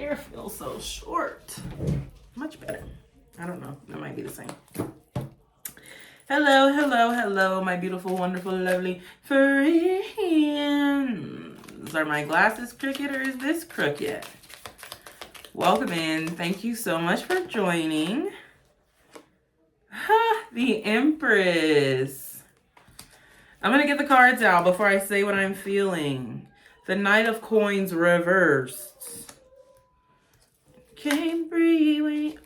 hair feels so short. Much better. I don't know. That might be the same. Hello, hello, hello, my beautiful, wonderful, lovely friends. Are my glasses crooked or is this crooked? Welcome in. Thank you so much for joining. The Empress. I'm going to get the cards out before I say what I'm feeling. The Knight of Coins reversed. Can't breathe.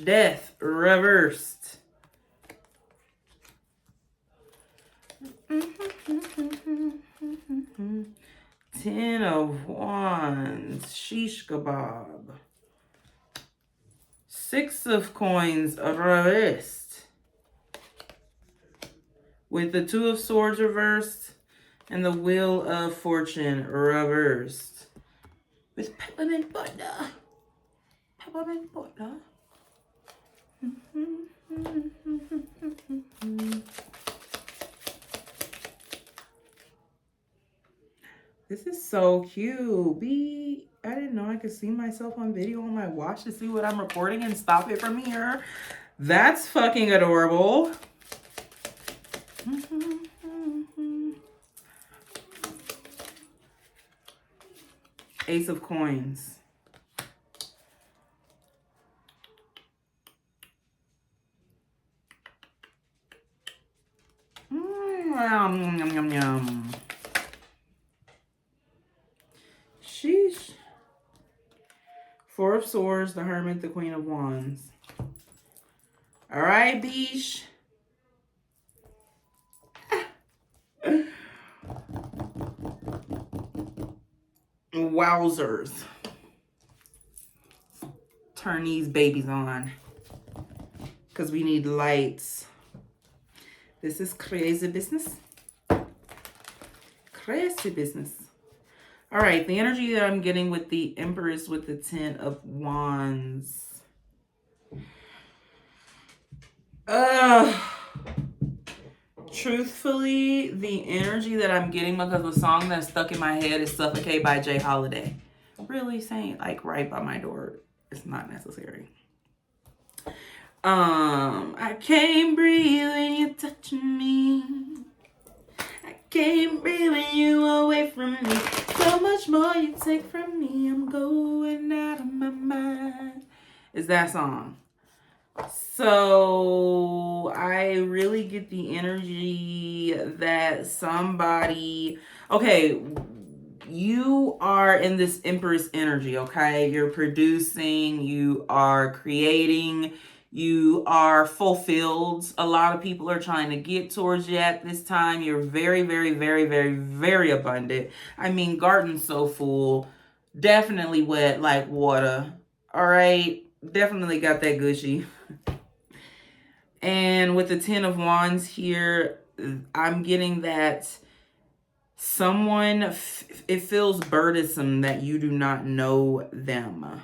Death reversed. Ten of Wands. Sheesh kebab. Six of Coins reversed. With the Two of Swords reversed and the Wheel of Fortune reversed. With peppermint butter. Peppermint butter. This is so cute. I didn't know I could see myself on video on my watch to see what I'm recording and stop it from here. That's fucking adorable. Ace of Coins. Yum, yum, yum, yum. Sheesh. Four of Swords, the Hermit, the Queen of Wands. All right, Beesh. Wowzers. Turn these babies on. Because we need lights. This is crazy business. Crazy business. All right, the energy that I'm getting with the Empress with the Ten of Wands. Truthfully, the energy that I'm getting because the song that's stuck in my head is Suffocate by Jay Holiday. Really saying like right by my door. It's not necessary. I can't breathe when you're touching me. I can't breathe when you away from me. So much more you take from me. I'm going out of my mind. Is that song? So I really get the energy that somebody, okay, you are in this Empress energy, okay? You're producing, you are creating, you are fulfilled. A lot of people are trying to get towards you at this time. You're very, very, very, very, very abundant. I mean, garden's so full. Definitely wet like water. All right? Definitely got that gushy. And with the Ten of Wands here, I'm getting that someone, it feels burdensome that you do not know them.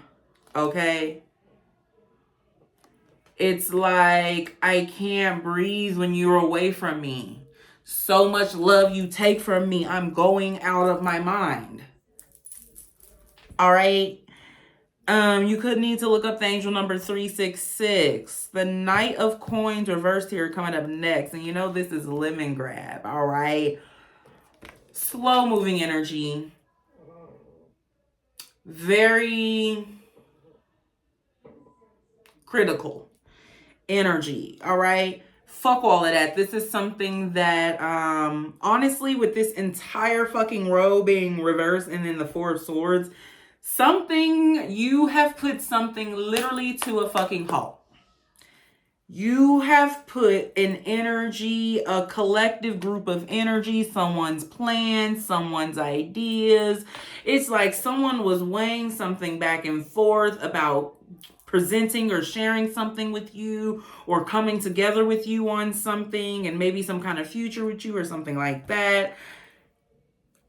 Okay? It's like, I can't breathe when you're away from me. So much love you take from me. I'm going out of my mind. All right? You could need to look up the angel number 366. The Knight of Coins reversed here coming up next. And you know this is lemon grab, all right? Slow moving energy. Very critical energy, all right? Fuck all of that. This is something that, honestly, with this entire fucking row being reversed and then the Four of Swords, you have put something literally to a fucking halt. You have put an energy, a collective group of energy, someone's plans, someone's ideas. It's like someone was weighing something back and forth about presenting or sharing something with you or coming together with you on something and maybe some kind of future with you or something like that.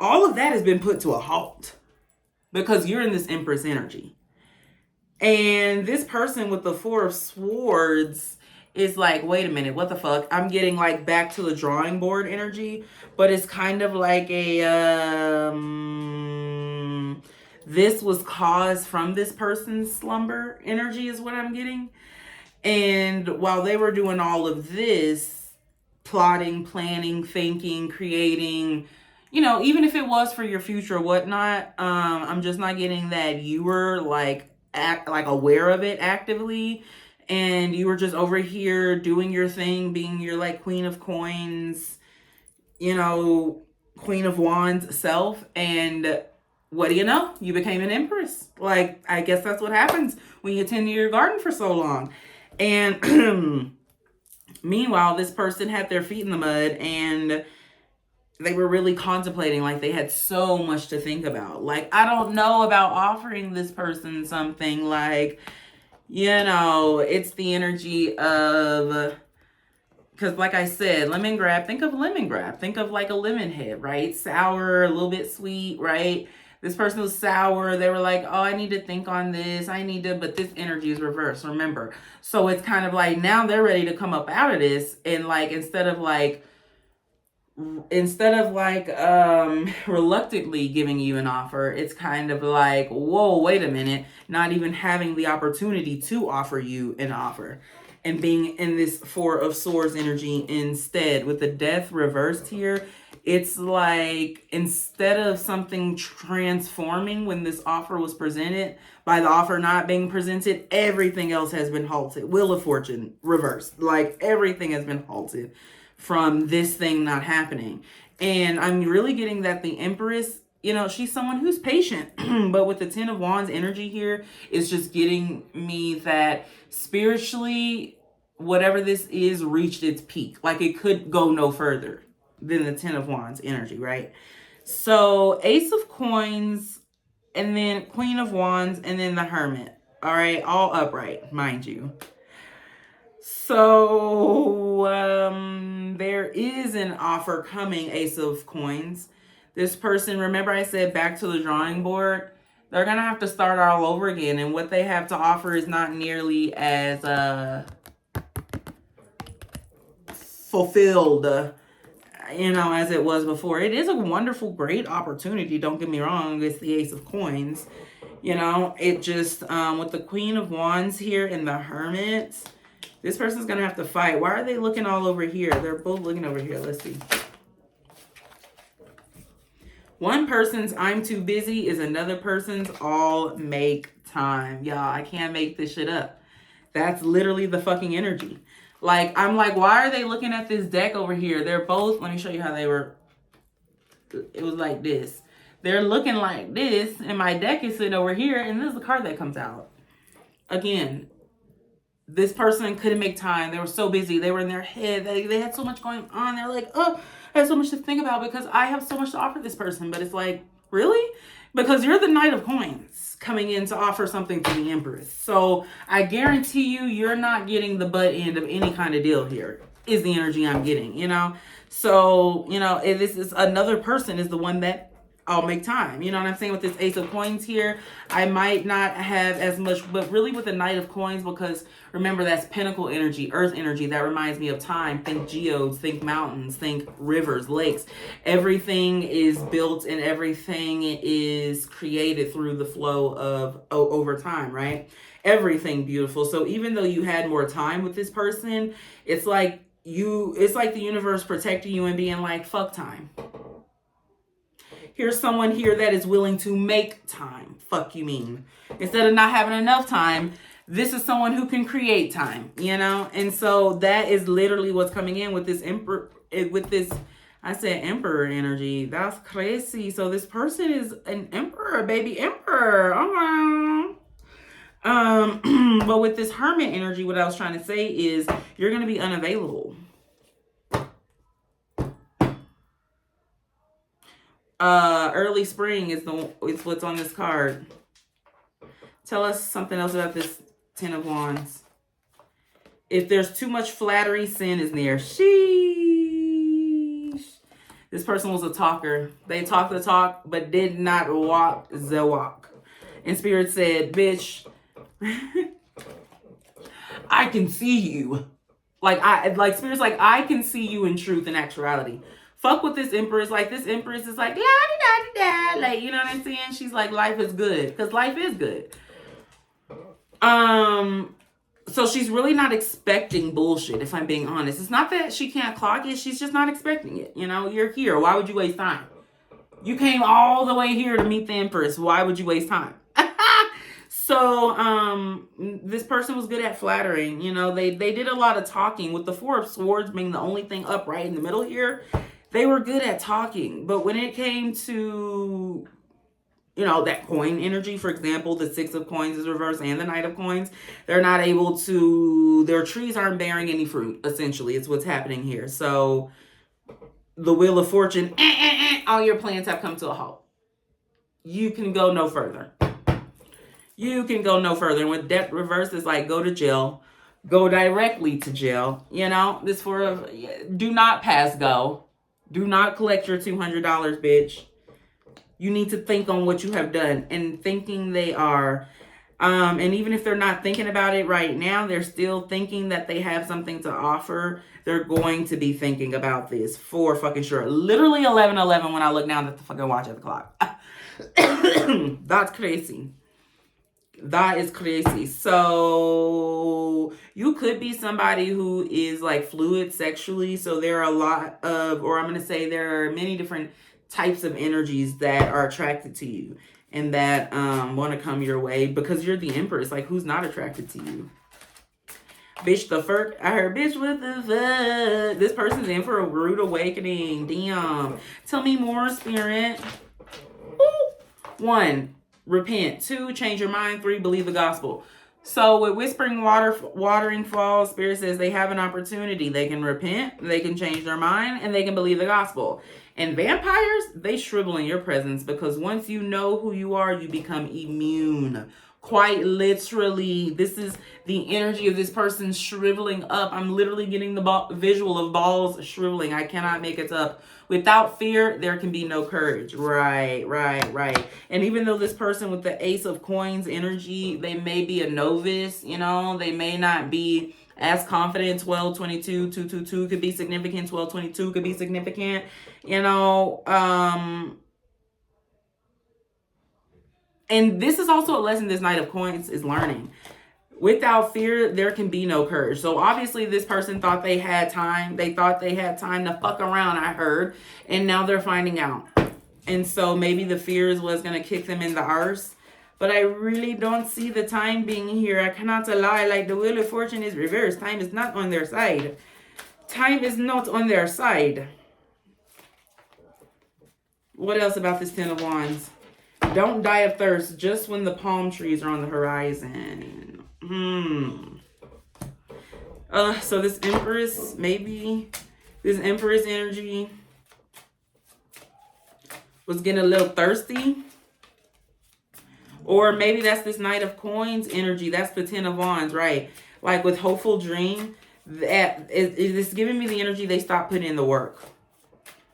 All of that has been put to a halt. Because you're in this Empress energy. And this person with the Four of Swords is like, wait a minute, what the fuck? I'm getting like back to the drawing board energy. But it's kind of like This was caused from this person's slumber energy is what I'm getting. And while they were doing all of this, plotting, planning, thinking, creating, even if it was for your future or whatnot, I'm just not getting that you were like aware of it actively, and you were just over here doing your thing, being your like Queen of Coins, Queen of Wands self, and what do you know? You became an empress. Like, I guess that's what happens when you tend to your garden for so long. And meanwhile, this person had their feet in the mud and they were really contemplating, like they had so much to think about. Like, I don't know about offering this person something, like, it's the energy of, because like I said, lemongrass, think of lemongrass, think of like a lemon head, right? Sour, a little bit sweet, right? This person was sour. They were like, oh, I need to think on this. But this energy is reversed, remember? So it's kind of like now they're ready to come up out of this. And like, instead of reluctantly giving you an offer, it's kind of like, whoa, wait a minute, not even having the opportunity to offer you an offer, and being in this Four of Swords energy instead. With the Death reversed here, it's like, instead of something transforming when this offer was presented, by the offer not being presented, everything else has been halted. Wheel of Fortune reversed, like everything has been halted from this thing not happening. And I'm really getting that the Empress, she's someone who's patient. But with the Ten of Wands energy here, it's just getting me that spiritually, whatever this is reached its peak. Like, it could go no further than the Ten of Wands energy, right? So Ace of Coins, and then Queen of Wands, and then the Hermit. All right, all upright, mind you. So there is an offer coming, Ace of Coins. This person, remember I said back to the drawing board, they're going to have to start all over again. And what they have to offer is not nearly as fulfilled, as it was before. It is a wonderful, great opportunity. Don't get me wrong. It's the Ace of Coins. It just, with the Queen of Wands here and the Hermit, this person's going to have to fight. Why are they looking all over here? They're both looking over here. Let's see. One person's I'm too busy is another person's all make time. Y'all, I can't make this shit up. That's literally the fucking energy. Like, I'm like, why are they looking at this deck over here? They're both, let me show you how they were. It was like this. They're looking like this, and my deck is sitting over here, and this is the card that comes out. Again, this person couldn't make time. They were so busy. They were in their head. They had so much going on. They're like, oh, I have so much to think about because I have so much to offer this person. But it's like, really? Because you're the Knight of Coins coming in to offer something to the Empress. So I guarantee you're not getting the butt end of any kind of deal here, is the energy I'm getting, So, if this is another person is the one that I'll make time. You know what I'm saying? With this Ace of Coins here, I might not have as much, but really with the Knight of Coins, because remember, that's Pentacle energy, Earth energy. That reminds me of time. Think geodes, think mountains, think rivers, lakes. Everything is built and everything is created through the flow of over time, right? Everything beautiful. So even though you had more time with this person, it's like the universe protecting you and being like, fuck time. Here's someone here that is willing to make time. Fuck you mean. Instead of not having enough time, this is someone who can create time, And so that is literally what's coming in with this emperor, I said emperor energy. That's crazy. So this person is an emperor, baby emperor. But with this hermit energy, what I was trying to say is you're going to be unavailable. Early spring is what's on this card. Tell us something else about this Ten of Wands. If there's too much flattery, sin is near. Sheesh. This person was a talker. They talked the talk, but did not walk the walk. And Spirit said, bitch, I can see you. Spirit's like, I can see you in truth and actuality. Fuck with this Empress. Like, this Empress is like, la da da da. Like, you know what I'm saying? She's like, life is good. Because life is good. So she's really not expecting bullshit, if I'm being honest. It's not that she can't clock it. She's just not expecting it. You know, you're here. Why would you waste time? You came all the way here to meet the Empress. Why would you waste time? So, this person was good at flattering. You know, they did a lot of talking. With the Four of Swords being the only thing up right in the middle here, they were good at talking. But when it came to, you know, that coin energy, for example, the Six of Coins is reversed and the Knight of Coins, they're not able to, their trees aren't bearing any fruit, essentially. It's what's happening here. So, the Wheel of Fortune, all your plans have come to a halt. You can go no further. You can go no further. And with Death reversed, it's like, go to jail. Go directly to jail. You know, this do not pass go. Do not collect your $200, bitch. You need to think on what you have done. And thinking they are. And even if they're not thinking about it right now, they're still thinking that they have something to offer. They're going to be thinking about this for fucking sure. Literally 11:11 when I look down at the fucking watch at the clock. That's crazy. That is crazy. So you could be somebody who is like fluid sexually. So there are a lot of, or I'm going to say there are many different types of energies that are attracted to you and that want to come your way because you're the Empress. Like, who's not attracted to you? Bitch, the fuck. I heard, bitch, what the fuck? This person's in for a rude awakening. Damn. Tell me more, Spirit. Ooh. 1, repent. 2, change your mind. 3, believe the gospel. So with Whispering Watering Falls, Spirit says they have an opportunity. They can repent, they can change their mind, and they can believe the gospel. And vampires, they shrivel in your presence because once you know who you are, you become immune. Quite literally, this is the energy of this person shriveling up. I'm literally getting the visual of balls shriveling. I cannot make it up. Without fear, there can be no courage. Right. And even though this person with the Ace of Coins energy, they may be a novice, you know, they may not be as confident. 1222, 222 could be significant. 1222 could be significant, you know. And this is also a lesson this Knight of Coins is learning. Without fear, there can be no courage. So obviously this person thought they had time. They thought they had time to fuck around, I heard. And now they're finding out. And so maybe the fear is what's going to kick them in the arse. But I really don't see the time being here. I cannot lie. Like, the Wheel of Fortune is reversed. Time is not on their side. Time is not on their side. What else about this Ten of Wands? Don't die of thirst just when the palm trees are on the horizon. So this Empress, maybe this Empress energy was getting a little thirsty. Or maybe that's this Knight of Coins energy. That's the Ten of Wands, right? Like with Hopeful Dream, that it's giving me the energy they stopped putting in the work.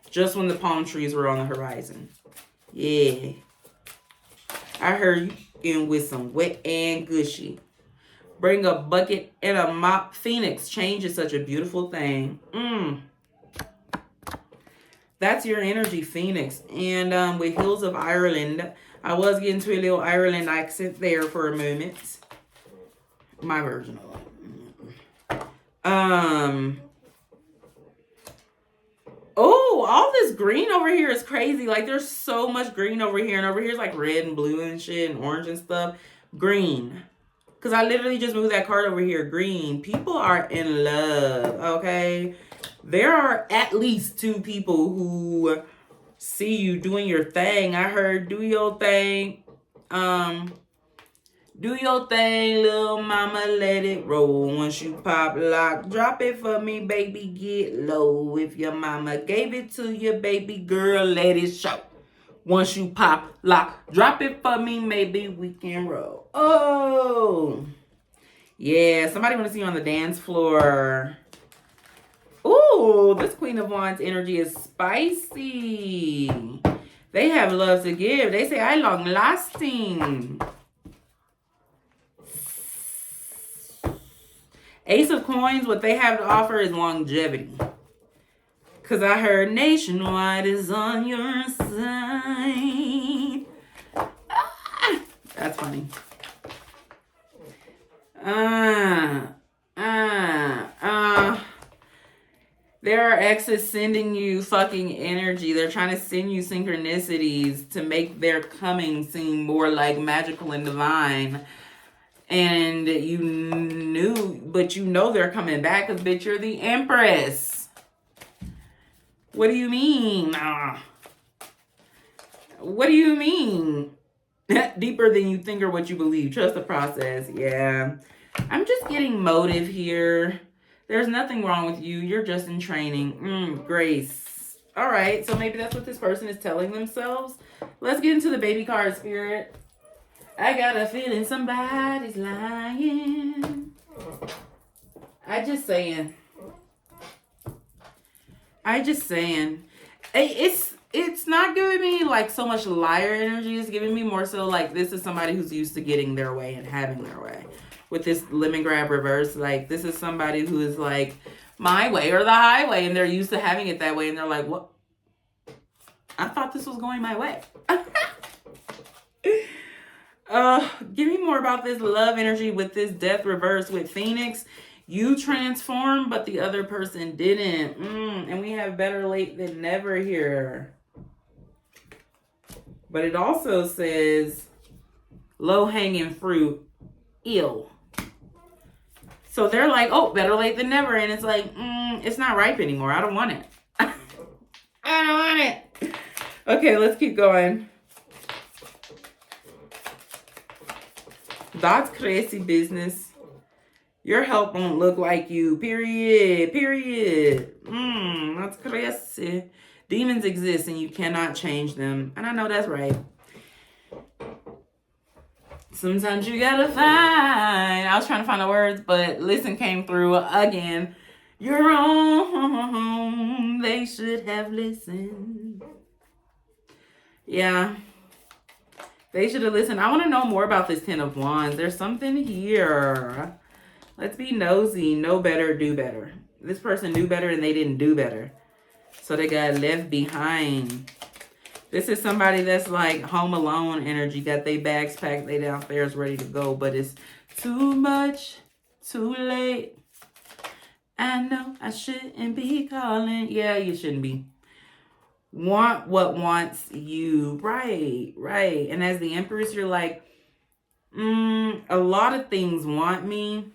Just when the palm trees were on the horizon. Yeah. I heard you in with some wet and gushy. Bring a bucket and a mop. Phoenix, change is such a beautiful thing. That's your energy, Phoenix. And with Hills of Ireland, I was getting to a little Ireland accent there for a moment. My version of it. Oh, all this green over here is crazy. Like, there's so much green over here. And over here is like red and blue and shit and orange and stuff. Green. Because I literally just moved that card over here. Green. People are in love, okay? There are at least 2 people who see you doing your thing. I heard, do your thing. Do your thing, little mama, let it roll. Once you pop, lock, drop it for me, baby, get low. If your mama gave it to you, baby girl, let it show. Once you pop, lock, drop it for me, maybe we can roll. Oh, yeah, somebody want to see you on the dance floor. Ooh, this Queen of Wands energy is spicy. They have love to give. They say, I long lasting. Ace of Coins, what they have to offer is longevity. Because I heard nationwide is on your side. Ah, that's funny. There are exes sending you fucking energy. They're trying to send you synchronicities to make their coming seem more like magical and divine. And you knew, but you know they're coming back because, bitch, you're the Empress. What do you mean? What do you mean? Deeper than you think or what you believe. Trust the process. Yeah. I'm just getting motive here. There's nothing wrong with you. You're just in training. Grace. All right. So maybe that's what this person is telling themselves. Let's get into the baby card, Spirit. I got a feeling somebody's lying. I just saying. It's not giving me like so much liar energy. It's giving me more so like this is somebody who's used to getting their way and having their way. With this lemon grab reverse, like this is somebody who is like my way or the highway, and they're used to having it that way, and they're like, what? I thought this was going my way. Give me more about this love energy with this death reverse with Phoenix. You transformed, but the other person didn't. And we have better late than never here. But it also says low-hanging fruit, ill. So they're like, oh, better late than never. And it's like, it's not ripe anymore. I don't want it. I don't want it. Okay, let's keep going. That's crazy business. Your help won't look like you. Period. That's crazy. Demons exist and you cannot change them. And I know that's right. Sometimes you gotta find. I was trying to find the words, but listen came through again. You're wrong. They should have listened. Yeah. They should have listened. I want to know more about this Ten of Wands. There's something here. Let's be nosy. Know better, do better. This person knew better and they didn't do better. So they got left behind. This is somebody that's like home alone energy. Got their bags packed. They downstairs ready to go. But it's too much, too late. I know I shouldn't be calling. Yeah, you shouldn't be. Want what wants you. Right. And as the Empress, you're like, a lot of things want me.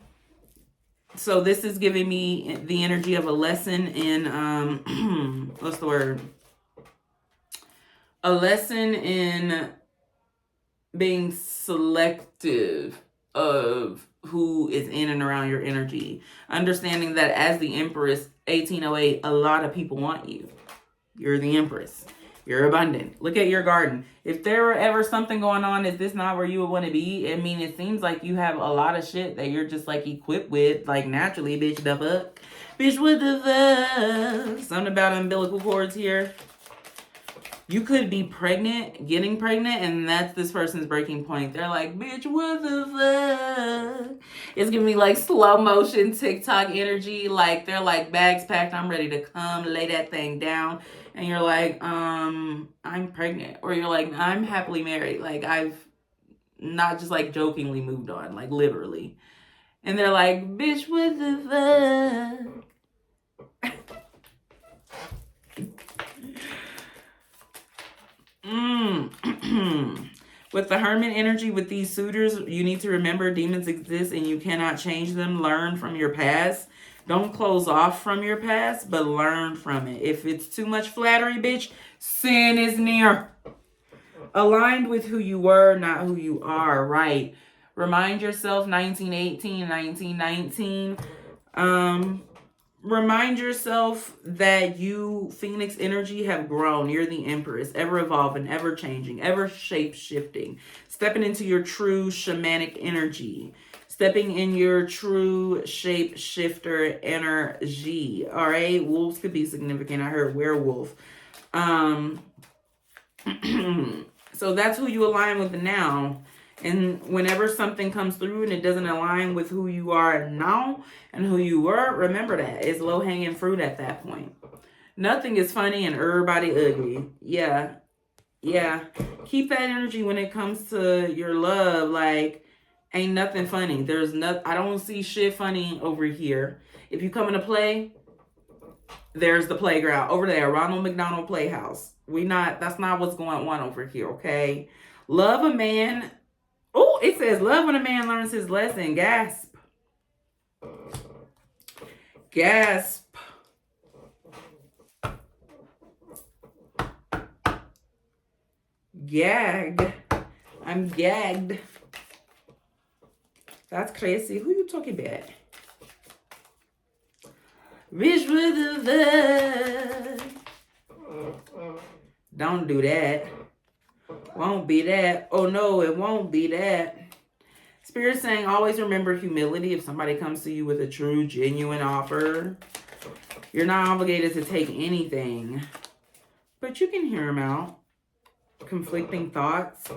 So this is giving me the energy of a lesson in, what's the word? A lesson in being selective of who is in and around your energy. Understanding that as the Empress, 1808, a lot of people want you. You're the Empress. You're abundant. Look at your garden. If there were ever something going on, is this not where you would want to be? I mean, it seems like you have a lot of shit that you're just like equipped with, like naturally, bitch, the fuck. Bitch, what the fuck? Something about umbilical cords here. You could be pregnant, getting pregnant, and that's this person's breaking point. They're like, bitch, what the fuck? It's giving me like slow motion TikTok energy. Like they're like bags packed. I'm ready to come, lay that thing down. And you're like, I'm pregnant. Or you're like, I'm happily married. Like I've not just like jokingly moved on, like literally. And they're like, bitch, what the fuck? With the Hermit energy, with these suitors, you need to remember demons exist and you cannot change them. Learn from your past. Don't close off from your past, but learn from it. If it's too much flattery, bitch, sin is near. Aligned with who you were, not who you are, right? Remind yourself 1918, 1919. Remind yourself that you, Phoenix energy, have grown. You're the Empress, ever evolving, ever changing, ever shape shifting. Stepping into your true shamanic energy. Stepping in your true shape shifter energy. All right. Wolves could be significant. I heard werewolf. So that's who you align with now. And whenever something comes through and it doesn't align with who you are now and who you were, remember that. It's low-hanging fruit at that point. Nothing is funny and everybody ugly. Yeah. Yeah. Keep that energy when it comes to your love. Like, ain't nothing funny. There's no, I don't see shit funny over here. If you come into play, there's the playground over there, Ronald McDonald Playhouse. That's not what's going on over here, okay? Love a man. Oh, it says love when a man learns his lesson. Gasp. Gasp. Gag. I'm gagged. That's crazy. Who you talking about? Wish with the love. Don't do that. Won't be that. Oh no, it won't be that. Spirit saying always remember humility. If somebody comes to you with a true, genuine offer, you're not obligated to take anything. But you can hear them out. Conflicting thoughts.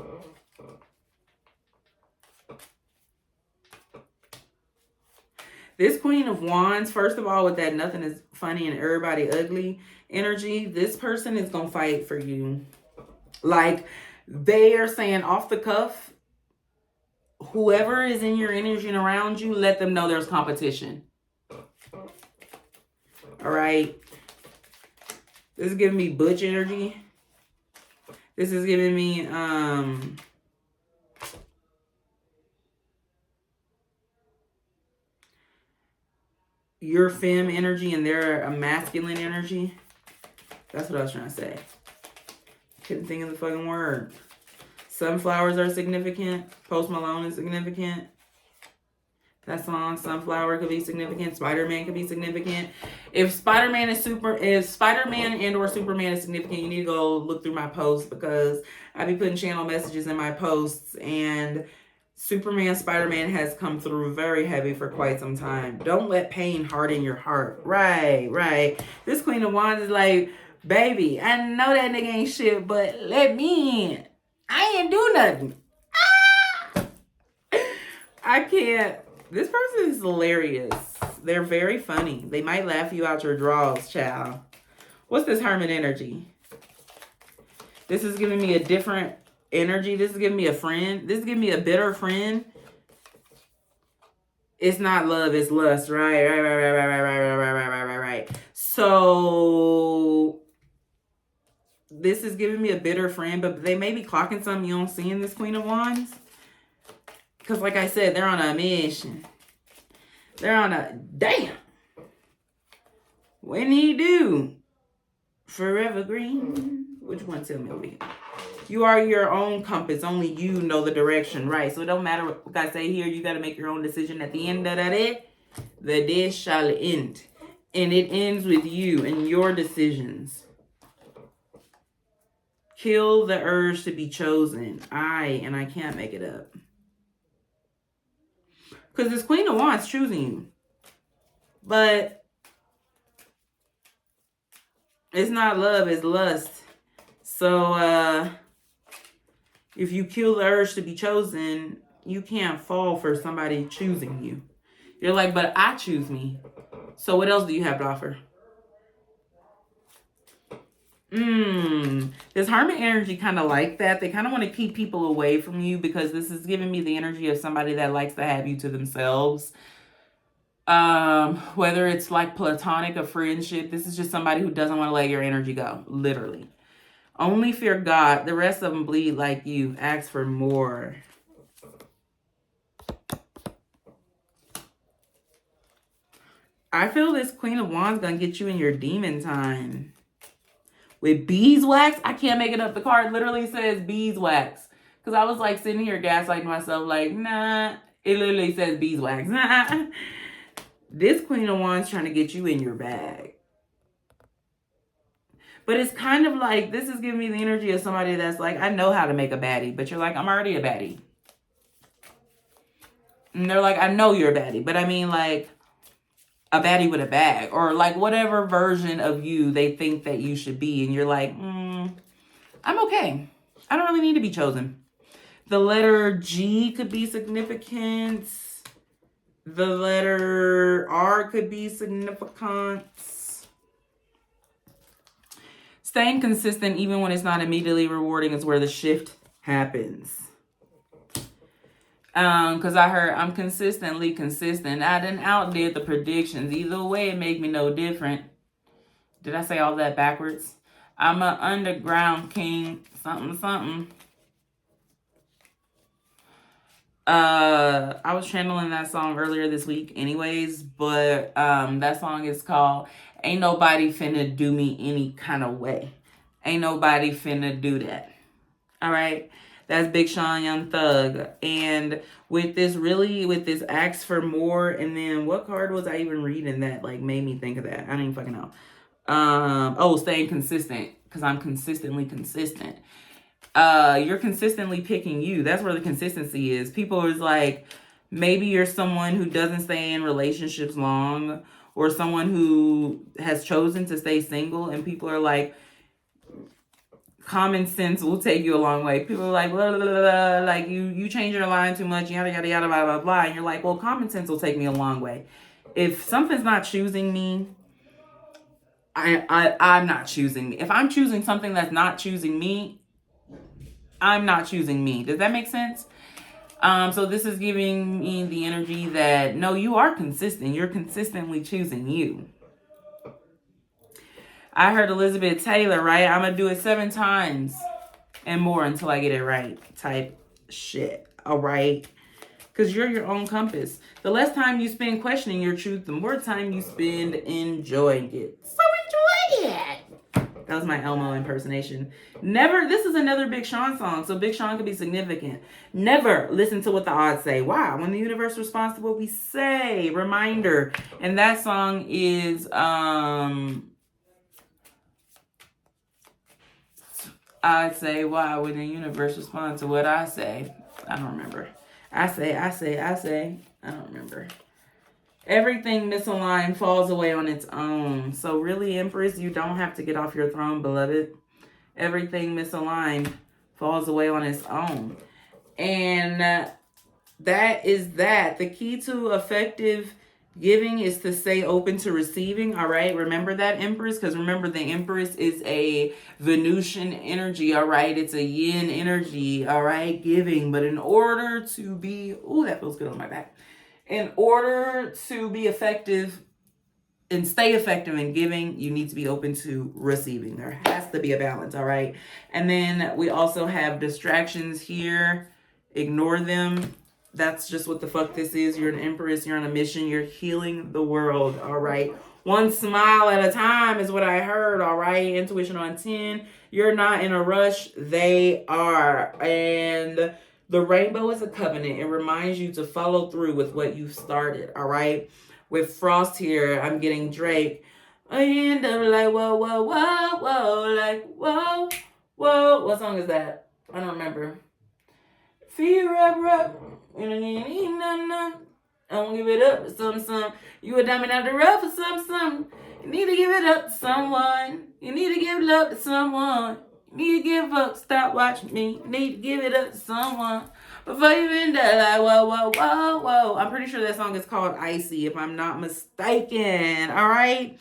This Queen of Wands, first of all, with that nothing is funny and everybody ugly energy, this person is going to fight for you. Like, they are saying off the cuff, whoever is in your energy and around you, let them know there's competition. All right. This is giving me butch energy. This is giving me, your femme energy and their a masculine energy. That's what I was trying to say. Couldn't think of the fucking word. Sunflowers are significant. Post Malone is significant. That song, Sunflower, could be significant. Spider-Man could be significant. If Spider-Man and or Superman is significant, you need to go look through my posts, because I be putting channel messages in my posts, and Superman, Spider-Man has come through very heavy for quite some time. Don't let pain harden your heart. Right. This Queen of Wands is like, baby, I know that nigga ain't shit, but let me in. I ain't do nothing. I can't. This person is hilarious. They're very funny. They might laugh you out your drawers, child. What's this Hermit energy? This is giving me a different energy. This is giving me a friend. This is giving me a bitter friend. It's not love, it's lust. Right. So this is giving me a bitter friend, but they may be clocking something you don't see in this Queen of Wands. Because like I said, they're on a mission. They're on a, damn. When he do, forever green. Which one? Tell me over here. You are your own compass. Only you know the direction, right? So it don't matter what I say here. You got to make your own decision. At the end of that day, the day shall end. And it ends with you and your decisions. Kill the urge to be chosen. And I can't make it up. Because this Queen of Wands choosing you. But it's not love, it's lust. So, if you kill the urge to be chosen, you can't fall for somebody choosing you. You're like, but I choose me. So what else do you have to offer? This Hermit energy kind of like that. They kind of want to keep people away from you, because this is giving me the energy of somebody that likes to have you to themselves. Whether it's like platonic or friendship, this is just somebody who doesn't want to let your energy go. Literally. Only fear God. The rest of them bleed like you. Ask for more. I feel this Queen of Wands gonna get you in your demon time. With beeswax? I can't make it up. The card literally says beeswax. Because I was like sitting here gaslighting myself like, nah. It literally says beeswax. Nah. This Queen of Wands trying to get you in your bag. But it's kind of like, this is giving me the energy of somebody that's like, I know how to make a baddie. But you're like, I'm already a baddie. And they're like, I know you're a baddie. But I mean like, a baddie with a bag. Or like whatever version of you they think that you should be. And you're like, I'm okay. I don't really need to be chosen. The letter G could be significant. The letter R could be significant. Staying consistent even when it's not immediately rewarding is where the shift happens. Because I heard I'm consistently consistent. I didn't outdid the predictions. Either way, it made me no different. Did I say all that backwards? I'm an underground king. Something, something. I was channeling that song earlier this week anyways, but that song is called Ain't Nobody Finna Do Me Any Kind of Way. Ain't nobody finna do that. All right. That's Big Sean Young Thug. And with this Ask for More, and then what card was I even reading that like made me think of that? I don't even fucking know. Staying consistent, because I'm consistently consistent. You're consistently picking you. That's where the consistency is. People is like, maybe you're someone who doesn't stay in relationships long, or someone who has chosen to stay single, and people are like, common sense will take you a long way. People are like, blah, blah, blah, blah, like you change your line too much, yada yada yada, blah blah blah, and you're like, well, common sense will take me a long way. If something's not choosing me, I'm not choosing me. If I'm choosing something that's not choosing me, I'm not choosing me. Does that make sense? So this is giving me the energy that no, you are consistent. You're consistently choosing you. I heard Elizabeth Taylor, right? I'm going to do it 7 times and more until I get it right type shit. All right? Because you're your own compass. The less time you spend questioning your truth, the more time you spend enjoying it. So enjoy it. That was my Elmo impersonation. Never, this is another Big Sean song, so Big Sean could be significant. Never listen to what the odds say. Why? When the universe responds to what we say. Reminder. And that song is, I say, why would the universe respond to what I say? I don't remember. I say. I don't remember. Everything misaligned falls away on its own. So really, Empress, you don't have to get off your throne, beloved. Everything misaligned falls away on its own. And that is that. The key to effective giving is to stay open to receiving. All right. Remember that, Empress, because remember the Empress is a Venusian energy. All right. It's a yin energy. All right. Giving. But in order to be, that feels good on my back. In order to be effective and stay effective in giving, you need to be open to receiving. There has to be a balance. All right. And then we also have distractions here. Ignore them. That's just what the fuck this is. You're an empress. You're on a mission. You're healing the world. All right. One smile at a time is what I heard. All right. Intuition on 10. You're not in a rush. They are. And the rainbow is a covenant. It reminds you to follow through with what you've started. All right. With Frost here, I'm getting Drake. I end up like, whoa, whoa, whoa, whoa. Like, whoa, whoa. What song is that? I don't remember. Fear up. I don't give it up to some. You a diamond out the rough for some. You need to give it up to someone. You need to give love to someone. You need to give up. Stop watching me. You need to give it up to someone. Before you been there, like, whoa, whoa, whoa, whoa. I'm pretty sure that song is called Icy, if I'm not mistaken. All right?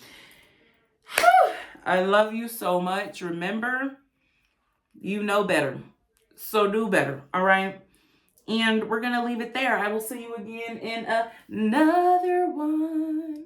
Whew. I love you so much. Remember, you know better. So do better. All right? And we're going to leave it there. I will see you again in another one.